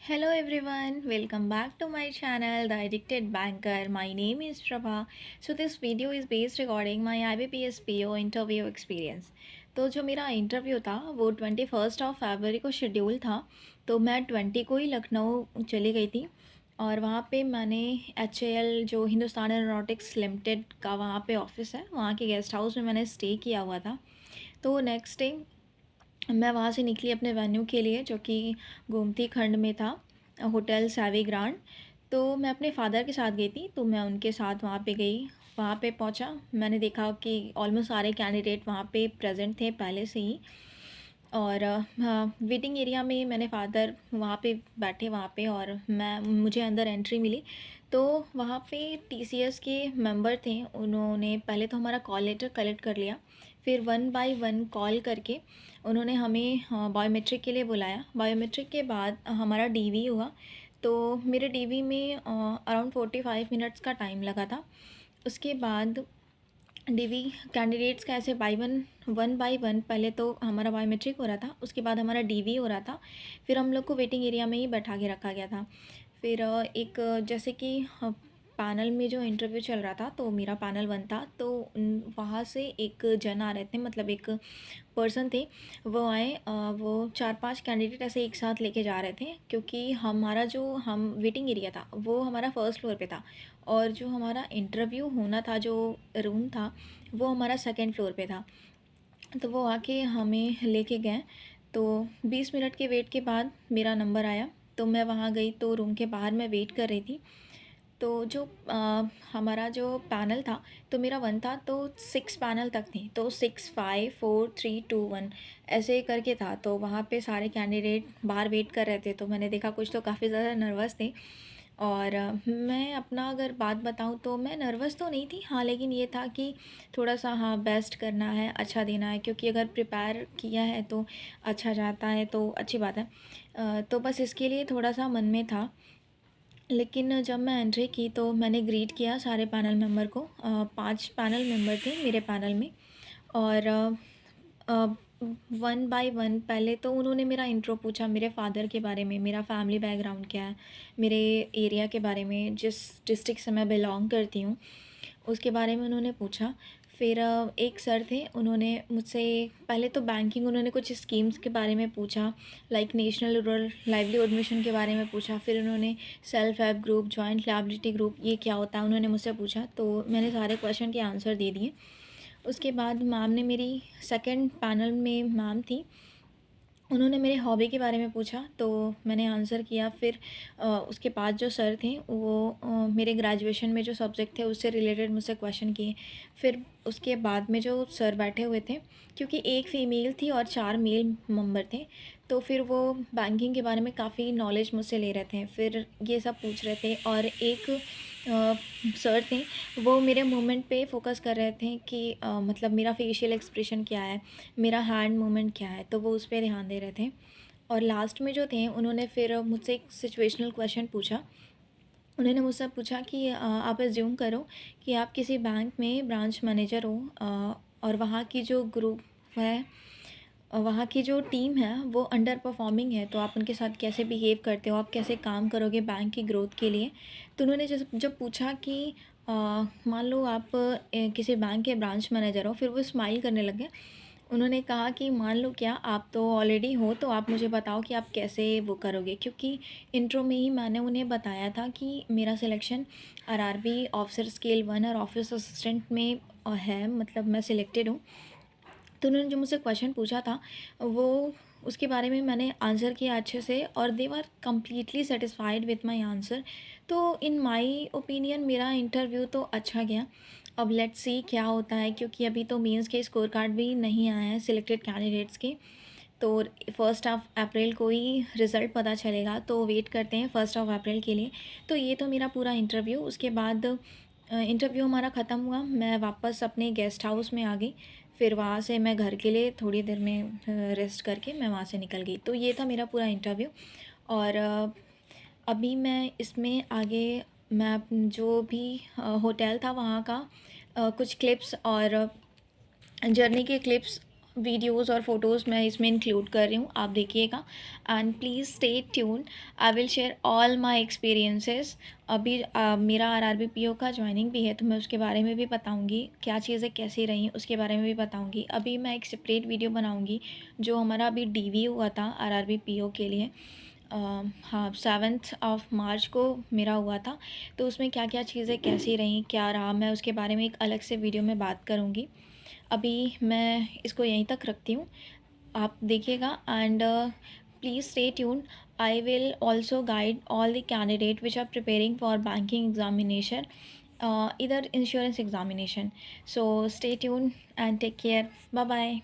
Hello everyone, welcome back to my channel The Addicted Banker. My name is Prabha. So this video is based regarding my IBPS PO interview experience. तो जो मेरा interview था वो 21 फरवरी को schedule था। तो मैं 20 को ही लखनऊ चली गई थी और वहाँ पे मैंने HAL जो हिंदुस्तान एरोनॉटिक्स लिमिटेड का वहाँ पे ऑफिस है, वहाँ के गेस्ट हाउस में मैंने स्टे किया हुआ था। तो नेक्स्ट डे मैं वहाँ से निकली अपने वेन्यू के लिए, जो कि गोमती खंड में था, होटल सैवी ग्रांड। तो मैं अपने फादर के साथ गई थी, तो मैं उनके साथ वहाँ पे गई। वहाँ पे पहुँचा, मैंने देखा कि ऑलमोस्ट सारे कैंडिडेट वहाँ पे प्रेजेंट थे पहले से ही। और वेटिंग एरिया में मैंने फादर वहाँ पे बैठे वहाँ पे, और मुझे अंदर एंट्री मिली। तो वहाँ पे TCS के मेंबर थे, उन्होंने पहले तो हमारा कॉल लेटर कलेक्ट कर लिया। फिर वन बाय वन कॉल करके उन्होंने हमें बायोमेट्रिक के लिए बुलाया। बायोमेट्रिक के बाद हमारा DV हुआ। तो मेरे DV में अराउंड 45 मिनट्स का टाइम लगा था। उसके बाद DV कैंडिडेट्स का ऐसे वन बाय वन पहले तो हमारा बायोमेट्रिक हो रहा था, उसके बाद हमारा DV हो रहा था। फिर हम लोग को वेटिंग एरिया में ही बैठा के रखा गया था। फिर एक जैसे कि पैनल में जो इंटरव्यू चल रहा था, तो मेरा पैनल 1 था। तो वहाँ से एक जन आ रहे थे, मतलब एक पर्सन थे, वो आए। वो 4-5 कैंडिडेट ऐसे एक साथ लेके जा रहे थे, क्योंकि हमारा जो हम वेटिंग एरिया था वो हमारा फर्स्ट फ्लोर पे था, और जो हमारा इंटरव्यू होना था, जो रूम था, वो हमारा सेकंड फ्लोर पे था। तो वो आके हमें लेके गए। तो 20 मिनट के वेट के बाद मेरा नंबर आया। तो मैं वहाँ गई, तो रूम के बाहर मैं वेट कर रही थी। तो जो हमारा जो पैनल था, तो मेरा 1 था, तो 6 पैनल तक थे, तो 6 5 4 3 2 1 ऐसे करके था। तो वहाँ पे सारे कैंडिडेट बाहर वेट कर रहे थे, तो मैंने देखा कुछ तो काफ़ी ज़्यादा नर्वस थे। और मैं अपना अगर बात बताऊँ तो मैं नर्वस तो नहीं थी, हाँ, लेकिन ये था कि थोड़ा सा, हाँ, बेस्ट करना है, अच्छा देना है, क्योंकि अगर प्रिपेयर किया है तो अच्छा जाता है, तो अच्छी बात है। तो बस इसके लिए थोड़ा सा मन में था। लेकिन जब मैं एंट्री की तो मैंने ग्रीट किया सारे पैनल मेंबर को। 5 पैनल मेंबर थे मेरे पैनल में। और वन बाय वन पहले तो उन्होंने मेरा इंट्रो पूछा, मेरे फादर के बारे में, मेरा फैमिली बैकग्राउंड क्या है, मेरे एरिया के बारे में, जिस डिस्ट्रिक्ट से मैं बिलोंग करती हूँ उसके बारे में उन्होंने पूछा। फिर एक सर थे, उन्होंने मुझसे पहले तो बैंकिंग, उन्होंने कुछ स्कीम्स के बारे में पूछा, like national rural livelihood mission के बारे में पूछा। फिर उन्होंने self help group, joint liability group, ये क्या होता है, उन्होंने मुझसे पूछा। तो मैंने सारे क्वेश्चन के आंसर दे दिए। उसके बाद मैम ने, मेरी सेकंड पैनल में मैम थी, उन्होंने मेरे हॉबी के बारे में पूछा, तो मैंने आंसर किया। फिर उसके बाद जो सर थे वो मेरे ग्रेजुएशन में जो सब्जेक्ट थे उससे रिलेटेड मुझसे क्वेश्चन किए। फिर उसके बाद में जो सर बैठे हुए थे, क्योंकि एक फ़ीमेल थी और 4 मेल मेंबर थे, तो फिर वो बैंकिंग के बारे में काफ़ी नॉलेज मुझसे ले रहे थे, फिर ये सब पूछ रहे थे। और एक सर थे, वो मेरे मूवमेंट पे फोकस कर रहे थे कि मतलब मेरा फेशियल एक्सप्रेशन क्या है, मेरा हैंड मूवमेंट क्या है, तो वो उस पर ध्यान दे रहे थे। और लास्ट में जो थे, उन्होंने फिर मुझसे एक सिचुएशनल क्वेश्चन पूछा। उन्होंने मुझसे पूछा कि आप एज्यूम करो कि आप किसी बैंक में ब्रांच मैनेजर हो, और वहाँ की जो ग्रुप है, वहाँ की जो टीम है वो अंडर परफॉर्मिंग है, तो आप उनके साथ कैसे बिहेव करते हो, आप कैसे काम करोगे बैंक की ग्रोथ के लिए। तो उन्होंने जब पूछा कि मान लो आप किसी बैंक के ब्रांच मैनेजर हो, फिर वो स्माइल करने लगे। उन्होंने कहा कि मान लो क्या, आप तो ऑलरेडी हो, तो आप मुझे बताओ कि आप कैसे वो करोगे, क्योंकि इंट्रो में ही मैंने उन्हें बताया था कि मेरा सिलेक्शन RRB ऑफिसर स्केल 1 और ऑफिस असिस्टेंट में है, मतलब मैं सिलेक्टेड हूँ। तो उन्होंने जो मुझसे क्वेश्चन पूछा था, वो उसके बारे में मैंने आंसर किया अच्छे से, और they were completely satisfied with my answer. तो इन माई ओपिनियन मेरा इंटरव्यू तो अच्छा गया। अब लेट्स सी क्या होता है, क्योंकि अभी तो मेंस के स्कोर कार्ड भी नहीं आए हैं सिलेक्टेड कैंडिडेट्स के। तो 1 अप्रैल को ही रिज़ल्ट पता चलेगा, तो वेट करते हैं 1 अप्रैल के लिए। तो ये तो मेरा पूरा इंटरव्यू। उसके बाद इंटरव्यू हमारा ख़त्म हुआ, मैं वापस अपने गेस्ट हाउस में आ गई। फिर वहाँ से मैं घर के लिए थोड़ी देर में रेस्ट करके मैं वहाँ से निकल गई। तो ये था मेरा पूरा इंटरव्यू। और अभी मैं इसमें आगे, मैं जो भी होटल था वहाँ का कुछ क्लिप्स और जर्नी के क्लिप्स वीडियोस और फोटोज़ मैं इसमें इंक्लूड कर रही हूँ, आप देखिएगा। And please stay tune, I will share all my experiences. अभी मेरा आरआरबी का ज्वाइनिंग भी है, तो मैं उसके बारे में भी बताऊँगी, क्या चीज़ें कैसी रहीं उसके बारे में भी बताऊँगी। अभी मैं एक सेपरेट वीडियो बनाऊँगी जो हमारा अभी डीवी हुआ था आरआरबी के लिए। हाँ, 7th ऑफ मार्च को मेरा हुआ था, तो उसमें क्या क्या चीज़ें कैसी रहीं, क्या रहा, मैं उसके बारे में एक अलग से वीडियो में बात करूँगी। अभी मैं इसको यहीं तक रखती हूँ, आप देखिएगा। And please stay tune, I will also guide all the candidate which are preparing for banking examination, either insurance examination. So stay tuned and take care. Bye bye.